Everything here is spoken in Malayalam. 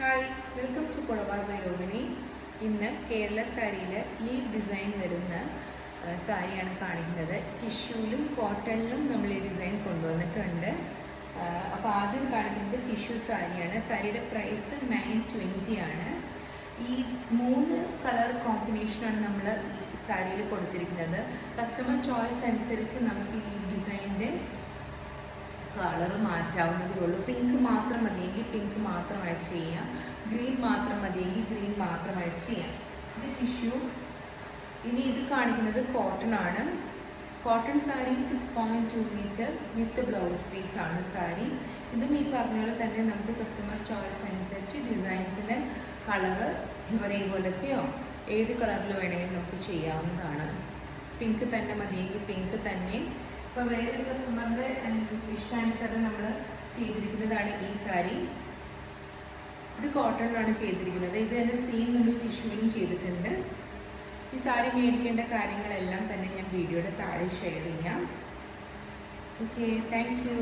ഹായ്, വെൽക്കം ടു കൊളവാർ ബൈ രോഹിണി. ഇന്ന് കേരള സാരിയിൽ ലീഫ് ഡിസൈൻ വരുന്ന സാരിയാണ് കാണിക്കുന്നത്. ടിഷ്യൂലും കോട്ടണിലും നമ്മൾ ഈ ഡിസൈൻ കൊണ്ടുവന്നിട്ടുണ്ട്. അപ്പോൾ ആദ്യം കാണിക്കുന്നത് ടിഷ്യൂ സാരിയാണ്. സാരിയുടെ പ്രൈസ് 920 ആണ്. ഈ 3 കളർ കോമ്പിനേഷനാണ് നമ്മൾ ഈ സാരിയിൽ കൊടുത്തിരിക്കുന്നത്. കസ്റ്റമർ ചോയ്സ് അനുസരിച്ച് നമുക്ക് ഈ ഡിസൈനിൻ്റെ കളർ മാറ്റാവുന്നതേ ഉള്ളൂ. പിങ്ക് മാത്രം മതിയെങ്കിൽ പിങ്ക് മാത്രമായിട്ട് ചെയ്യാം, ഗ്രീൻ മാത്രം മതിയെങ്കിൽ ഗ്രീൻ മാത്രമായിട്ട് ചെയ്യാം. ഇത് ടിഷ്യൂ. ഇനി ഇത് കാണിക്കുന്നത് കോട്ടൺ ആണ്. Cotton sari 6.2 metre with blouse piece ആണ് സാരി. ഇതും ഈ പറഞ്ഞ പോലെ തന്നെ നമുക്ക് കസ്റ്റമർ ചോയ്സ് അനുസരിച്ച് ഡിസൈൻസിൻ്റെ കളറ് ഒരേപോലത്തെയോ ഏത് കളറിൽ വേണമെങ്കിലും നമുക്ക് ചെയ്യാവുന്നതാണ്. പിങ്ക് തന്നെ മതിയെങ്കിൽ പിങ്ക് തന്നെ. ഇപ്പോൾ വേറൊരു കസ്റ്റമറിൻ്റെ ഇഷ്ടാനുസരണം നമ്മൾ ചെയ്തിരിക്കുന്നതാണ് ഈ സാരി. ഇത് കോട്ടണിലാണ് ചെയ്തിരിക്കുന്നത്. ഇത് തന്നെ സെയിം നമ്മൾ ടിഷ്യൂവിലും ചെയ്തിട്ടുണ്ട്. ഈ സാരി മേടിക്കേണ്ട കാര്യങ്ങളെല്ലാം തന്നെ ഞാൻ വീഡിയോയുടെ താഴെ ഷെയർ ചെയ്യാം. Okay, thank you.